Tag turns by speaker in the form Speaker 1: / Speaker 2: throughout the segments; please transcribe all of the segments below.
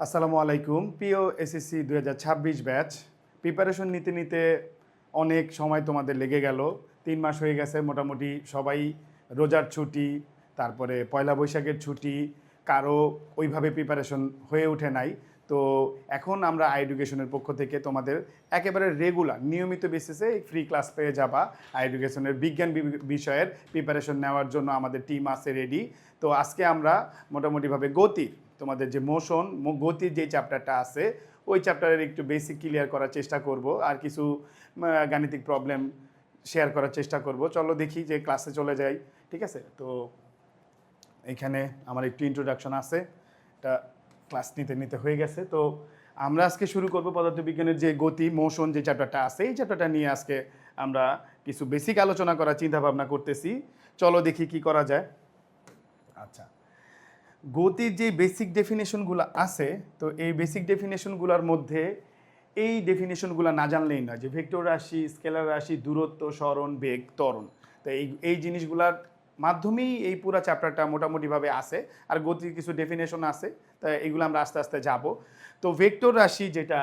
Speaker 1: আসসালামু আলাইকুম প্রিয় এসএসসি 2026 ব্যাচ। প্রিপারেশন নিতে নিতে অনেক সময় তোমাদের লেগে গেল। 3 মাস হয়ে গেছে মোটামুটি, সবাই রোজার ছুটি, তারপরে পয়লা বৈশাখের ছুটি, কারো ওইভাবে প্রিপারেশন হয়ে ওঠে নাই। তো এখন আমরা এডুকেশনের পক্ষ থেকে তোমাদের একেবারে রেগুলার নিয়মিত বেসিসে ফ্রি ক্লাস পেয়ে যাবা। এডুকেশনের বিজ্ঞান বিষয়ের প্রিপারেশন নেওয়ার জন্য আমাদের টিম আছে রেডি। তো আজকে আমরা মোটামুটিভাবে তোমাদের যে গতির যে চ্যাপ্টারটা আছে ওই চ্যাপ্টারের একটু বেসিক ক্লিয়ার করার চেষ্টা করব, আর কিছু গাণিতিক প্রবলেম শেয়ার করার চেষ্টা করব। চলো দেখি যে ক্লাসে চলে যাই, ঠিক আছে? তো এখানে আমার একটু ইন্ট্রোডাকশন আছে, এটা ক্লাস নিতে নিতে হয়ে গেছে। তো আমরা আজকে শুরু করব পদার্থবিজ্ঞানের যে গতি মোশন যে চ্যাপ্টারটা আছে, এই চ্যাপ্টারটা নিয়ে আজকে আমরা কিছু বেসিক আলোচনা করার চিন্তা ভাবনা করতেছি। চলো দেখি কি করা যায়। আচ্ছা, গতির যে বেসিক ডেফিনেশনগুলো আছে, তো এই বেসিক ডেফিনেশনগুলোর মধ্যে এই ডেফিনেশনগুলো না জানলেই নয়, যে ভেক্টর রাশি, স্কেলার রাশি, দূরত্ব, সরণ, বেগ, ত্বরণ, তো এই জিনিসগুলোর মাধ্যমেই এই পুরো চ্যাপ্টারটা মোটামুটিভাবে আছে। আর গতির কিছু ডেফিনেশন আছে, তাই এগুলো আমরা আস্তে আস্তে যাব। তো ভেক্টর রাশি যেটা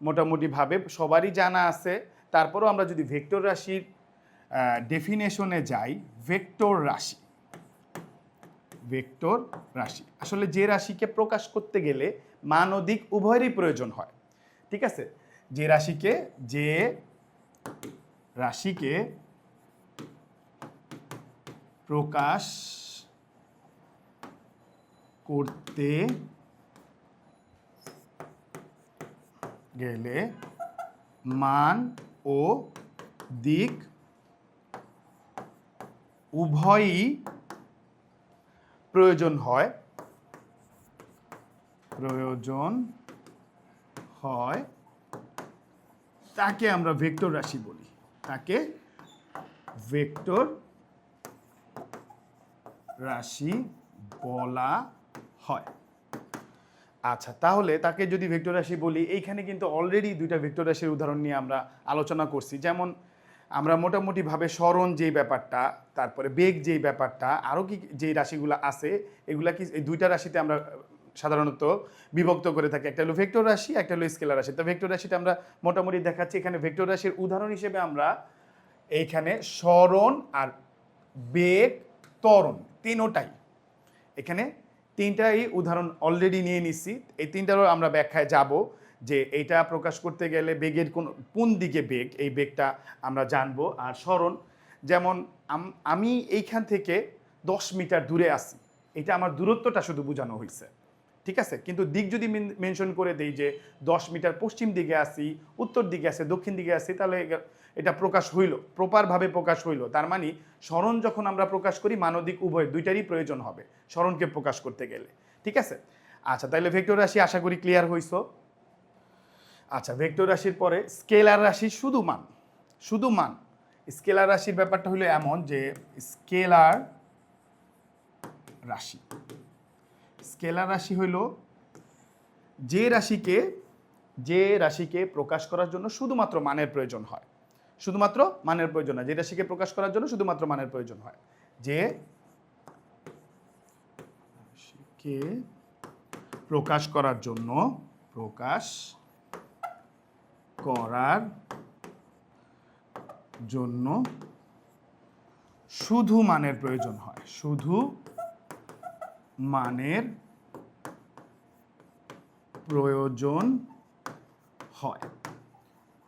Speaker 1: মোটামুটিভাবে সবারই জানা আছে, তারপরেও আমরা যদি ভেক্টর রাশির ডেফিনেশনে যাই, ভেক্টর রাশি আসলে যে রাশিকে প্রকাশ করতে গেলে মান ও দিক উভয়েরই প্রয়োজন হয়, ঠিক আছে? যে রাশিকে প্রকাশ করতে গেলে মান ও দিক উভয়ই প্রয়োজন হয় তাকে আমরা ভেক্টর রাশি বলি। তাকে ভেক্টর রাশি বলা হয়। আচ্ছা, তাহলে তাকে যদি ভেক্টর রাশি বলি, এইখানে কিন্তু অলরেডি দুইটা ভেক্টর রাশির উদাহরণ নিয়ে আমরা আলোচনা করছি। যেমন আমরা মোটামুটিভাবে সরণ যেই ব্যাপারটা, তারপরে বেগ যেই ব্যাপারটা, আরও কি যেই রাশিগুলো আছে, এগুলা কি এই দুইটা রাশিতে আমরা সাধারণত বিভক্ত করে থাকি। একটা হলো ভেক্টর রাশি, একটা হলো স্কেলার রাশি। তো ভেক্টর রাশিটা আমরা মোটামুটি দেখাচ্ছি। এখানে ভেক্টর রাশির উদাহরণ হিসেবে আমরা এইখানে সরণ আর বেগ, ত্বরণ, তিনোটাই এখানে তিনটাই উদাহরণ অলরেডি নিয়ে নিচ্ছি। এই তিনটারও আমরা ব্যাখ্যায় যাব, যে এইটা প্রকাশ করতে গেলে বেগের কোন দিকে বেগ, এই বেগটা আমরা জানবো। আর সরণ, যেমন আমি এইখান থেকে 10 মিটার দূরে আছি, এটা আমার দূরত্বটা শুধু বোঝানো হয়েছে, ঠিক আছে? কিন্তু দিক যদি মেনশন করে দেই যে 10 মিটার পশ্চিম দিকে আসি, উত্তর দিকে আসি, দক্ষিণ দিকে আসি, তাহলে এটা প্রকাশ হইল, প্রপারভাবে প্রকাশ হইল। তার মানে সরণ যখন আমরা প্রকাশ করি, মানদিক উভয় দুইটারই প্রয়োজন হবে সরণকে প্রকাশ করতে গেলে, ঠিক আছে? আচ্ছা, তাহলে ভেক্টর রাশি আশা করি ক্লিয়ার হইছো। আচ্ছা, ভেক্টর রাশির পরে স্কেলার রাশি শুধু মান। স্কেলার রাশির ব্যাপারটা হলো এমন যে স্কেলার রাশি হইল যে রাশিকে প্রকাশ করার জন্য শুধুমাত্র মানের প্রয়োজন হয়। শুধুমাত্র মানের প্রয়োজন হয়, যে রাশিকে প্রকাশ করার জন্য শুধুমাত্র মানের প্রয়োজন হয়। যে রাশিকে প্রকাশ করার জন্য শুধু মানের প্রয়োজন হয়, শুধু মানের প্রয়োজন হয়,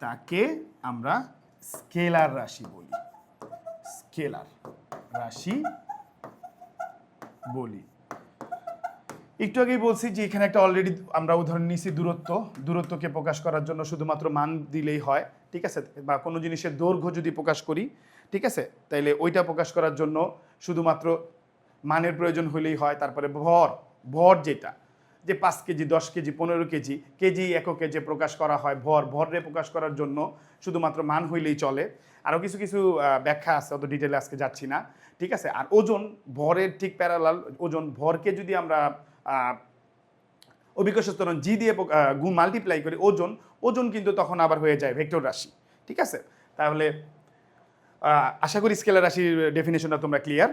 Speaker 1: তাকে আমরা স্কেলার রাশি বলি। একটু আগেই বলছি যে এখানে একটা অলরেডি আমরা উদাহরণ নিয়েছি, দূরত্বকে প্রকাশ করার জন্য শুধুমাত্র মান দিলেই হয়, ঠিক আছে? বা কোনো জিনিসের দৈর্ঘ্য যদি প্রকাশ করি, ঠিক আছে, তাইলে ওইটা প্রকাশ করার জন্য শুধুমাত্র মানের প্রয়োজন হলেই হয়। তারপরে ভর যেটা, যে 5 কেজি, 10 কেজি, 15 কেজি এককে যে প্রকাশ করা হয়, ভররে প্রকাশ করার জন্য শুধুমাত্র মান হইলেই চলে। আরও কিছু ব্যাখ্যা আছে, অত ডিটেলে আজকে যাচ্ছি না, ঠিক আছে? আর ওজন, ভরের ঠিক প্যারালাল ওজন, ভরকে যদি আমরা অভিকর্ষ ত্বরণ জি দিয়ে গুণ মাল্টিপ্লাই করি ওজন কিন্তু তখন আবার হয়ে যায় ভেক্টর রাশি, ঠিক আছে? তাহলে আশা করি স্কেলার রাশির ডেফিনেশনটা তোমরা ক্লিয়ার।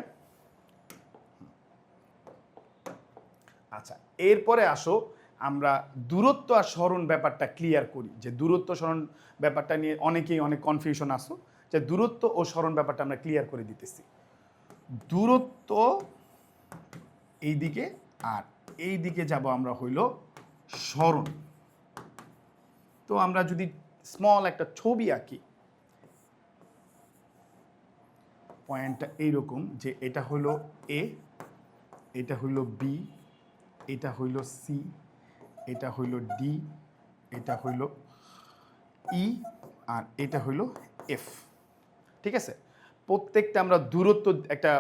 Speaker 1: আচ্ছা, এরপরে আসো আমরা দূরত্ব আর সরণ ব্যাপারটা ক্লিয়ার করি, যে দূরত্ব সরণ ব্যাপারটা নিয়ে অনেকেই অনেক কনফিউশন আসো, যে দূরত্ব ও সরণ ব্যাপারটা আমরা ক্লিয়ার করে দিতেছি। দূরত্ব এই দিকে আর এই দিকে যাব আমরা হইল সরণ। তো আমরা যদি স্মল একটা ছবি আঁকি, পয়েন্টটা এইরকম যে এটা হলো এ, এটা হইল বি, এটা হইল সি, এটা হইল ডি, এটা হইল ই, আর এটা হইল এফ। ঠিক আছে, প্রত্যেকটা আমরা দূরত্ব একটা,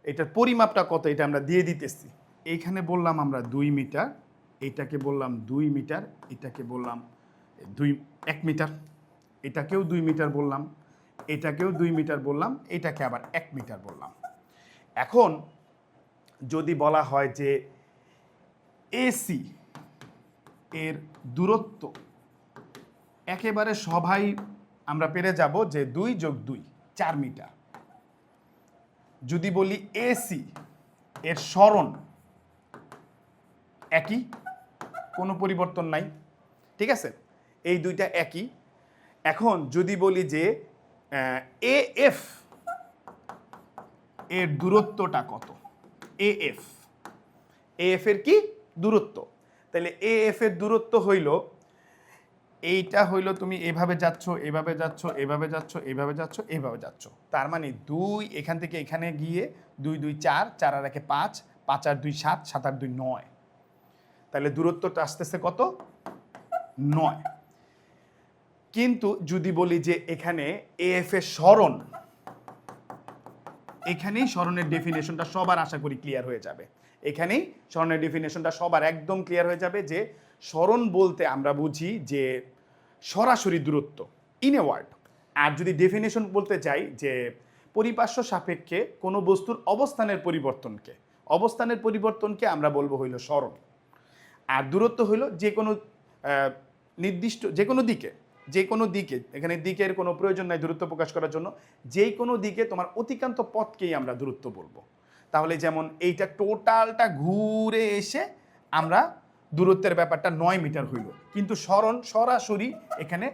Speaker 1: এটার পরিমাপটা কত এটা আমরা দিয়ে দিতেছি। এইখানে বললাম আমরা 2 মিটার, এটাকে বললাম 2 মিটার, এটাকে বললাম 1 মিটার, এটাকেও 2 মিটার বললাম, এটাকেও 2 মিটার বললাম, এটাকে আবার 1 মিটার বললাম। এখন যদি বলা হয় যে এসি এর দূরত্ব, একেবারে সবাই আমরা পেরে যাব যে 2 + 2 4 মিটার। যদি বলি এসি এর সরণ একই, কোনো পরিবর্তন নাই, ঠিক আছে, এই দুইটা একই। এখন যদি বলি যে এএফ এর দূরত্বটা কত, এএফ এর কি দূরত্ব, তাহলে এএফ এর দূরত্ব হইল, এইটা হইল তুমি এভাবে যাচ্ছ, এভাবে যাচ্ছ, এভাবে যাচ্ছ, এভাবে যাচ্ছ, এভাবে যাচ্ছ, তার মানে 2 এখান থেকে এখানে গিয়ে 2 2 4, 4 আর 1 5, 5 আর 2 7, 7 আর 2 9, তাহলে দূরত্বটা আসতেছে কত 9। কিন্তু যদি বলি যে এখানে এএফ এর সরণ, এখানেই সরণের ডেফিনেশনটা সবার আশা করি ক্লিয়ার হয়ে যাবে। এখানেই সরণের ডেফিনেশনটা সবার একদম ক্লিয়ার হয়ে যাবে যে সরণ বলতে আমরা বুঝি যে সরাসরি দূরত্ব, ইন এ ওয়ার্ড। আর যদি ডেফিনেশন বলতে চাই যে পরিপার্শ্ব সাপেক্ষে কোনো বস্তুর অবস্থানের পরিবর্তনকে আমরা বলবো হইল সরণ। আর দূরত্ব হইল যে কোনো নির্দিষ্ট যে কোনো দিকে, এখানে দিকের কোনো প্রয়োজন নাই দূরত্ব প্রকাশ করার জন্য, যে কোনো দিকে তোমার অতিক্রান্ত পথকেই আমরা দূরত্ব বলবো। তাহলে যেমন এইটা টোটালটা ঘুরে এসে আমরা দূরত্বের ব্যাপারটা 9 মিটার হইল, কিন্তু সরণ সরাসরি এখানে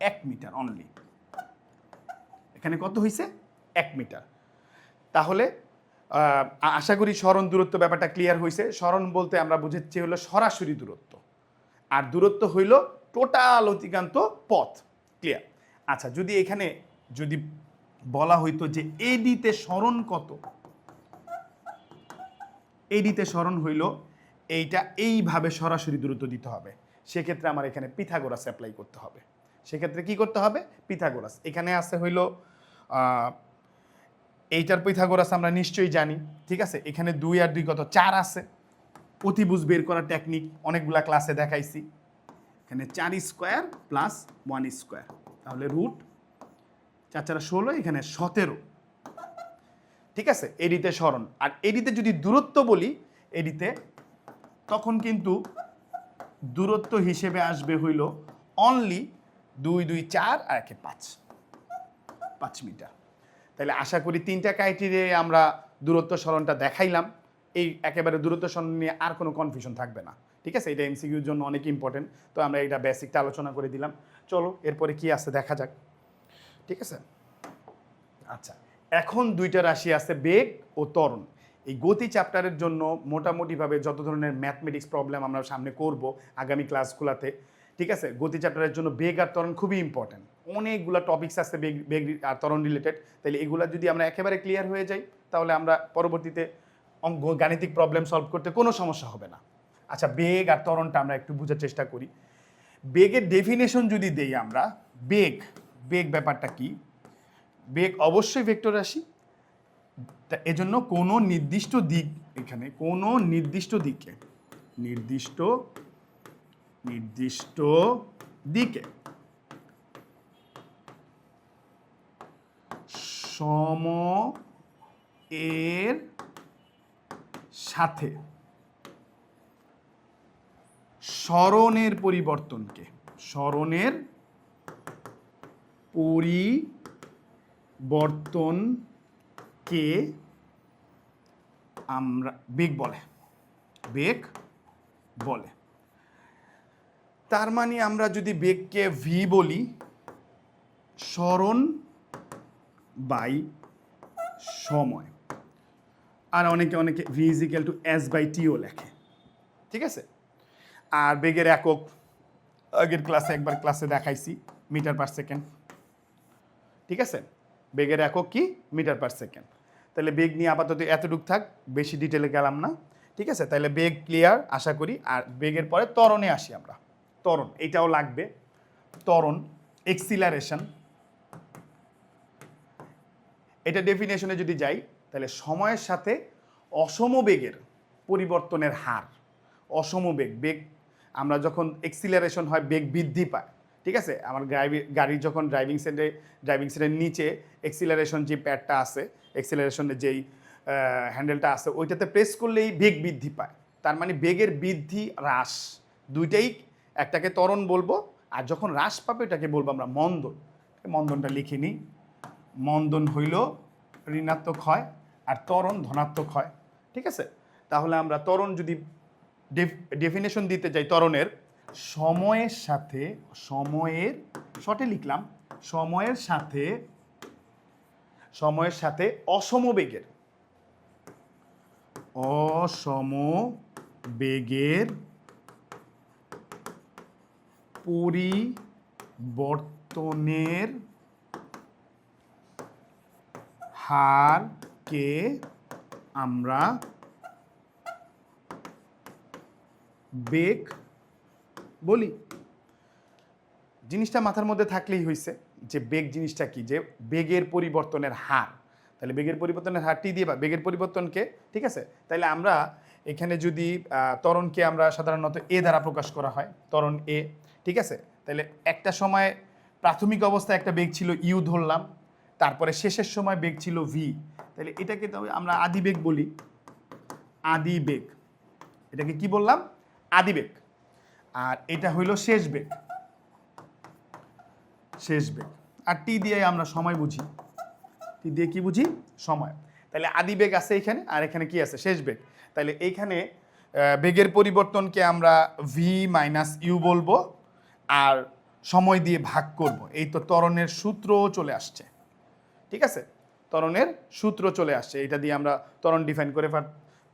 Speaker 1: 1 মিটার অনলি। এখানে কত হইছে 1 মিটার। তাহলে আশা করি সরণ দূরত্ব ব্যাপারটা ক্লিয়ার হয়েছে। সরণ বলতে আমরা বুঝাচ্ছি হলো সরাসরি দূরত্ব, আর দূরত্ব হইল টোটাল অতিক্রান্ত পথ। ক্লিয়ার? আচ্ছা, যদি এখানে যদি বলা হইতো যে এডিতে সরণ কত, এডিতে সরণ হইল এইটা এইভাবে সরাসরি দূরত্ব দিতে হবে, সেক্ষেত্রে আমার এখানে পিথাগোরাস অ্যাপ্লাই করতে হবে। সেক্ষেত্রে কি করতে হবে? পিথাগোরাস। এখানে আছে হইল এইটার পিথাগোরাস আমরা নিশ্চয়ই জানি, ঠিক আছে। এখানে 2 আর 2 কত 4 আছে, অতিভুজ বের করার টেকনিক অনেকগুলা ক্লাসে দেখাইছি। এখানে 4 স্কোয়ার প্লাস 1 স্কোয়ার, তাহলে রুট 4 4 16, এখানে 17, ঠিক আছে। এডিতে সরণ। আর এডিতে যদি দূরত্ব বলি, এডিতে তখন কিন্তু দূরত্ব হিসেবে আসবে হইল অনলি 2 2 4 আর 1 5 মিটার। তাহলে আশা করি 3টা ক্রাইটেরিয়ায় আমরা দূরত্ব সরণটা দেখাইলাম। এই একেবারে দূরত্ব সরণ নিয়ে আর কোনো কনফিউশন থাকবে না, ঠিক আছে। এটা এমসিকিউর জন্য অনেক ইম্পর্টেন্ট, তো আমরা এটা বেসিকটা আলোচনা করে দিলাম। চলো এরপরে কি আছে দেখা যাক, ঠিক আছে। আচ্ছা, এখন 2টা রাশি আছে, বেগ ও ত্বরণ। এই গতি চ্যাপ্টারের জন্য মোটামুটিভাবে যত ধরনের ম্যাথমেটিক্স প্রবলেম আমরা সামনে করব আগামী ক্লাসগুলোতে, ঠিক আছে, গতি চ্যাপ্টারের জন্য বেগ আর ত্বরণ খুবই ইম্পর্টেন্ট। অনেকগুলো টপিকস আছে বেগ আর ত্বরণ রিলেটেড। তাহলে এগুলো যদি আমরা একেবারে ক্লিয়ার হয়ে যাই, তাহলে আমরা পরবর্তীতে গাণিতিক প্রবলেম সলভ করতে কোনো সমস্যা হবে না। আচ্ছা, বেগ আর ত্বরণটা আমরা একটু বোঝার চেষ্টা করি। বেগের ডেফিনেশন যদি দেই আমরা, বেগ ব্যাপারটা কি? বেগ অবশ্যই ভেক্টর রাশি, এজন্য কোনো নির্দিষ্ট দিক, এখানে কোনো নির্দিষ্ট দিকে সম এর সাথে সরণের পরিবর্তনকে আমরা বেগ বলে। তার মানে আমরা যদি বেগকে ভি বলি, সরণ বাই সময়, আর অনেকে V is equal to S by টিও লেখে, ঠিক আছে। আর বেগের একক আগের ক্লাসে দেখাইছি মিটার পার সেকেন্ড, ঠিক আছে। বেগের একক কি? Metre per second. তাহলে বেগ নিয়ে আপাতত এতটুক থাক, বেশি ডিটেলে গেলাম না, ঠিক আছে। তাহলে বেগ ক্লিয়ার আশা করি। আর বেগের পরে ত্বরণে আসি আমরা। ত্বরণ এটাও লাগবে। ত্বরণ এক্সিলারেশন, এটা ডেফিনেশনে যদি যাই তাহলে সময়ের সাথে অসম বেগের পরিবর্তনের হার। অসম বেগ আমরা যখন এক্সিলারেশন হয় বেগ বৃদ্ধি পায়, ঠিক আছে। আমার গাড়ি যখন ড্রাইভিং সিটের নিচে এক্সিলারেশন যে প্যাডটা আছে, এক্সিলারেশনের যেই হ্যান্ডেলটা আছে, ওইটাতে প্রেস করলেই বেগ বৃদ্ধি পায়। তার মানে বেগের বৃদ্ধি হ্রাস দুইটাই, একটাকে ত্বরণ বলবো, আর যখন হ্রাস পাবে এটাকে বলবো আমরা মন্দন। মন্দনটা লিখে নিই। মন্দন হইল ঋণাত্মক হয় আর ত্বরণ ধনাত্মক হয়, ঠিক আছে। তাহলে আমরা ত্বরণ যদি ডেফিনেশন দিতে যাই, ত্বরণের সময়ের সাথে, শর্টে লিখলাম, সময়ের সাথে অসম বেগের পরিবর্তনের হারকে আমরা বেগ বলি। জিনিসটা মাথার মধ্যে থাকলেই হয়েছে যে বেগ জিনিসটা কি, যে বেগের পরিবর্তনের হার। তাহলে বেগের পরিবর্তনের হারটি দিয়ে বা বেগের পরিবর্তনকে, ঠিক আছে। তাহলে আমরা এখানে যদি ত্বরণকে আমরা সাধারণত এ দ্বারা প্রকাশ করা হয়, ত্বরণ এ, ঠিক আছে। তাহলে একটা সময় প্রাথমিক অবস্থায় একটা বেগ ছিল ইউ ধরলাম, তারপরে শেষের সময় বেগ ছিল ভি। তাহলে এটাকে তবে আমরা আদিবেগ বলি। আদিবেগ, এটাকে কি বললাম? আদিবেগ। আর এটা হইল শেষ বেগ। আর টি দিয়ে আমরা সময় বুঝি। টি দিয়ে কি বুঝি? সময়। তাহলে আদিবেগ আছে এখানে, আর এখানে কি আছে? শেষ বেগ। তাহলে এইখানে বেগের পরিবর্তনকে আমরা ভি মাইনাস ইউ বলবো, আর সময় দিয়ে ভাগ করব। এই তো ত্বরণের সূত্র চলে আসছে, ঠিক আছে। ত্বরণের সূত্র চলে আসছে, এটা দিয়ে আমরা ত্বরণ ডিফাইন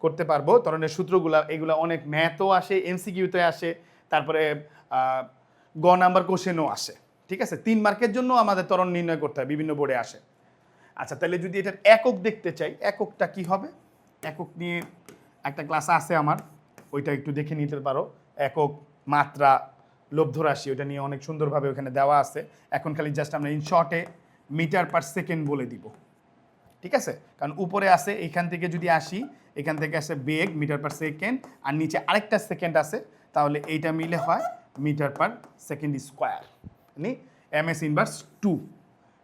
Speaker 1: করতে পারবো। ত্বরণের সূত্রগুলা এগুলো অনেক ম্যাথও আসে, এমসিকিউতে আসে, তারপরে গ নাম্বার কোশ্চেনও আসে, ঠিক আছে। 3 মার্কের জন্য আমাদের ত্বরণ নির্ণয় করতে হয়, বিভিন্ন বোর্ডে আসে। আচ্ছা, তাহলে যদি এটার একক দেখতে চাই, এককটা কি হবে? একক নিয়ে একটা ক্লাস আছে আমার, ওইটা একটু দেখে নিতে পারো। একক, মাত্রা, লব্ধ রাশি, ওটা নিয়ে অনেক সুন্দরভাবে ওখানে দেওয়া আছে। এখন খালি জাস্ট আমরা ইন শর্টে মিটার পার সেকেন্ড বলে দিব, ঠিক আছে। কারণ উপরে আছে, এখান থেকে যদি আসি, এখান থেকে আসে বেগ মিটার পার সেকেন্ড, আর নিচে আরেকটা সেকেন্ড আছে, তাহলে এইটা মিলে হয় মিটার পার সেকেন্ড স্কোয়ার, মানে MS ইনভার্স 2,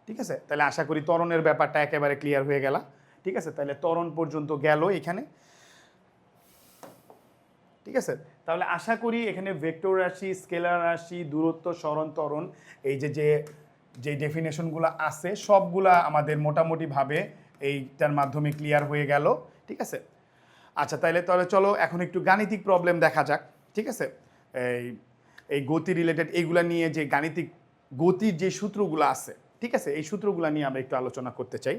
Speaker 1: ঠিক আছে। তাহলে আশা করি ত্বরণের ব্যাপারটা একেবারে ক্লিয়ার হয়ে গেল, ঠিক আছে। তাহলে ত্বরণ পর্যন্ত গেল এখানে, ঠিক আছে। তাহলে আশা করি এখানে ভেক্টর রাশি, স্কেলার রাশি, দূরত্ব, সরণ, ত্বরণ, এই যে ডেফিনেশনগুলো আছে সবগুলা আমাদের মোটামুটিভাবে এইটার মাধ্যমে ক্লিয়ার হয়ে গেল, ঠিক আছে। আচ্ছা, তাহলে চলো এখন একটু গাণিতিক প্রবলেম দেখা যাক, ঠিক আছে। এই গতি রিলেটেড এইগুলা নিয়ে, যে গাণিতিক গতির যে সূত্রগুলো আছে, ঠিক আছে, এই সূত্রগুলো নিয়ে আমরা একটু আলোচনা করতে চাই।